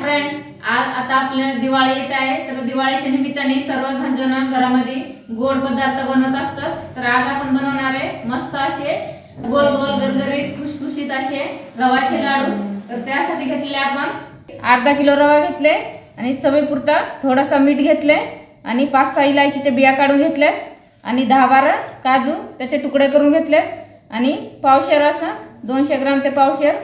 Friends, आज आता आपल्या दिवाळी येत आहे, तर दिवाळीच्या निमित्ताने सर्व जण घरामध्ये गोड पदार्थ बनवत असतात। तर आज आपण बनवणार आहे मस्त असे गोल गोल गरगरीत खुशखुशीत असे रवाचे लाडू। तर त्यासाठी घेतले आपण अर्धा किलो रवा घेतले आणि चवीपुरता थोडासा मीठ घेतले आणि 5-6 इलायचीच्या बिया काढून घेतले आणि 10-12 काजू त्याचे तुकडे करून घेतले आणि पावशेर असा 200 ग्राम ते पावशेर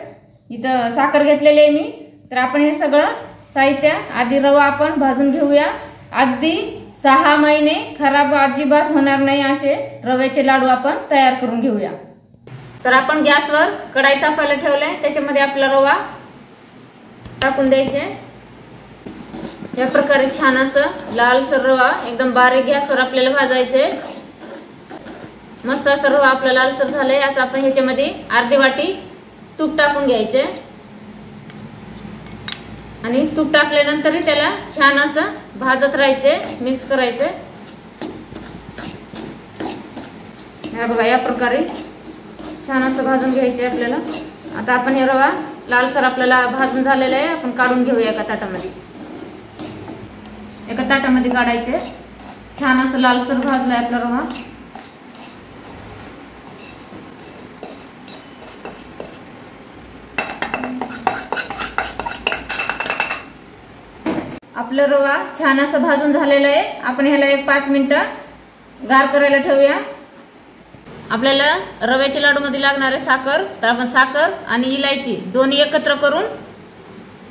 इथं साखर घेतलेली आहे मी। तर आपण हे सगळं साहित्य आधी रवा आपण भाजून घेऊया। अगदी 6 महिने खराब अजिबात होणार नाही असे रव्याचे लाडू आपण तयार करून घेऊया। तर आपण गॅसवर कढई तापायला ठेवले, त्याच्यामध्ये आपला रवा टाकून द्यायचे। या प्रकारे छान असं लालसर रवा एकदम बारीक गॅसवर आपल्याला भाजायचे। मस्त असं रवा आपला लालसर झालाय। आता आपण ह्याच्यामध्ये अर्धी वाटी तूप टाकून घ्यायचे आणि तूप टाकल्यानंतर त्याला छान असं भाजत राहायचे, मिक्स करायचे। हे बघा या प्रकारे छान असं भाजून घ्यायचे आपल्याला। आता आपण हे रवा लालसर आपल्याला भाजून झालेला आहे, आपण काढून घेऊया एका ताटामध्ये। एका ताटामध्ये काढायचे। छान असं लालसर भाजलाय आपला रवा। आपला रवा छान असं भाजून झालेला आहे। आपण ह्याला एक 5 मिनिटं गार करायला ठेवूया। आपल्याला रव्याच्या लाडू मध्ये लागणार आहे साखर, तर आपण साखर आणि इलायची दोन्ही एकत्र करून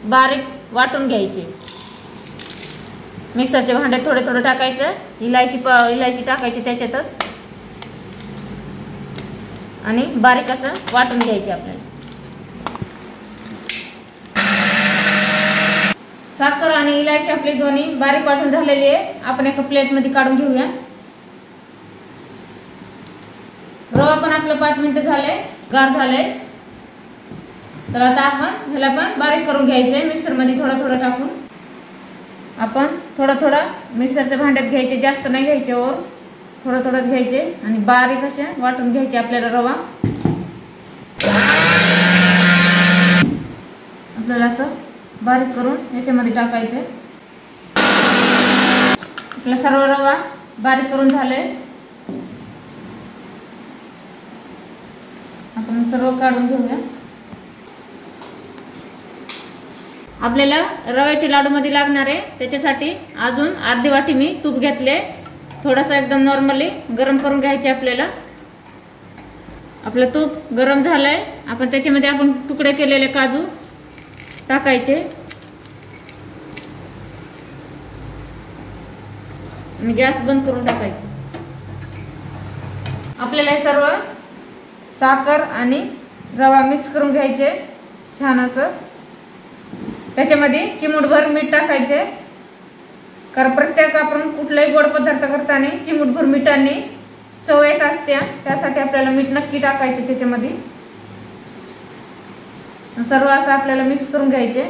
बारीक वाटून घ्यायची। मिक्सरच्या भांड्यात थोडे थोडे टाकायचं, इलायची टाकायची त्याच्यातच आणि बारीक असं वाटून घ्यायचे। आपल्याला साखर आणि इलायची आपली दोन्ही बारीक वाटून झालेली आहे। आपण एका प्लेट मध्ये काढून घेऊया। रवा पण आपलं 5 मिनिटं झाले, गार झाले। तर आता आपण ह्याला पण बारीक करून घ्यायचे मिक्सर मध्ये थोडं थोडं टाकून। आपण थोडं मिक्सरच्या भांड्यात घ्यायचे, जास्त नाही घ्यायचे, और थोडंच घ्यायचे आणि बारीक असे वाटून घ्यायचे आपल्याला रवा। आपल्याला असं बारीक करून याच्यामध्ये टाकायचे। आपला सर्व रवा बारीक करून झाले। आपण सर्व काढून घेऊया। आपल्याला रव्याच्या लाडू मध्ये लागणार आहे, त्याच्यासाठी अजून अर्धी वाटी मी तूप घेतले। थोडासा एकदम नॉर्मली गरम करून घ्यायचे आपल्याला। आपलं तूप गरम झालंय, आपण त्याच्यामध्ये आपण तुकडे केलेले काजू टाकायचे आणि गॅस बंद करून टाकायचे। आपल्याला हे सर्व साखर आणि रवा मिक्स करून घ्यायचे छान असं। त्याच्यामध्ये चिमूटभर मीठ टाकायचे, कारण प्रत्येक आपण कुठलाही गोड पदार्थ करताना चिमूटभर मिठाने चव येत असते, त्यासाठी आपल्याला मीठ नक्की टाकायचे त्याच्यामध्ये। सर्व असं आपल्याला मिक्स करून घ्यायचे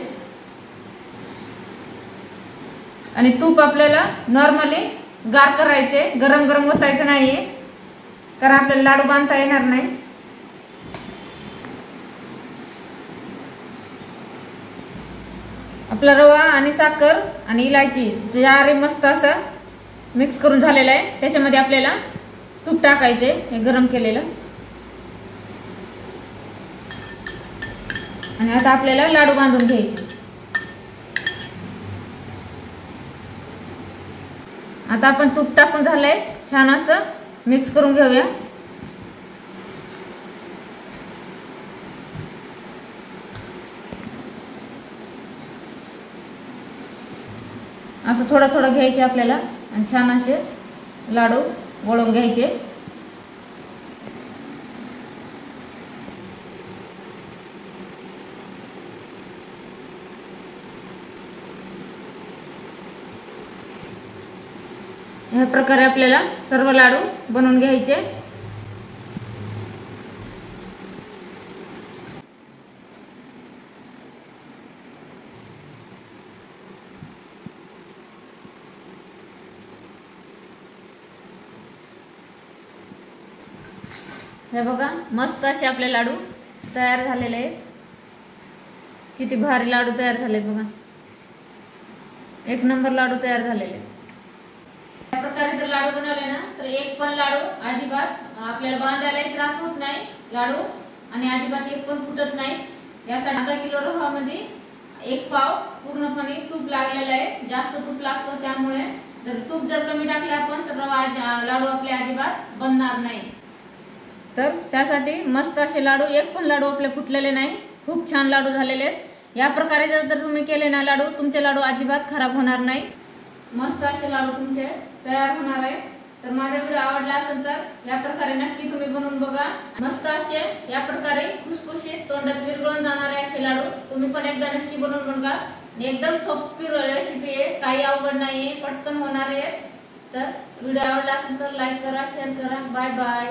आणि तूप आपल्याला नॉर्मली गार करायचे, गरम गरम ओतायचं नाहीये, कारण आपल्याला लाडू बांधता येणार नाही। आपला रवा आणि साखर आणि इलायची जारी मस्त असं मिक्स करून झालेलं आहे, त्याच्यामध्ये आपल्याला तूप टाकायचे हे गरम केलेलं। आणि आता आपल्याला लाडू बांधून घ्यायचे। आता आपण तूप टाकून झालंय, छान असं मिक्स करून घेऊया। असं थोडं घ्यायचे आपल्याला आणि छान असे लाडू वळून घ्यायचे। ह्या प्रकारे आपल्याला सर्व लाडू बनवून घ्यायचे। हे बघा मस्त असे आपले लाडू तयार झालेले आहेत। किती भारी लाडू तयार झाले बघा। एक नंबर लाडू तयार झालेले। या प्रकारे जर लाडू बनवले ना तर एक पण लाडू अजिबात आपल्याला बांधायला त्रास होत नाही लाडू, आणि अजिबात एक पण फुटत नाही। यासाठी अर्धा किलो रव्यामध्ये एक पाव पूर्णपणे तूप लागलेलं आहे, जास्त तूप लागतं, त्यामुळे जर तूप जर कमी टाकले आपण तर लाडू आपले अजिबात बनणार नाही। तर त्यासाठी मस्त असे लाडू, एक पण लाडू आपले फुटलेले नाही, खूप छान लाडू झालेले आहेत। या प्रकारे जर तुम्ही केले ना लाडू, तुमचे लाडू अजिबात खराब होणार नाही, मस्त असे लाडू तुमचे तयार होणार आहे। तर माझा व्हिडिओ आवडला असेल तर या प्रकारे नक्की तुम्ही बनवून बघा। मस्त असे या प्रकारे खुसखुशीत तोंडात विरघळून जाणारे असे लाडू तुम्ही पण एकदा नक्की बनवून बघा। एकदम सोपी रेसिपी आहे, काही अवघड नाहीये, पटकन होणार आहे। तर व्हिडिओ आवडला असेल तर लाईक करा, शेअर करा। Bye bye.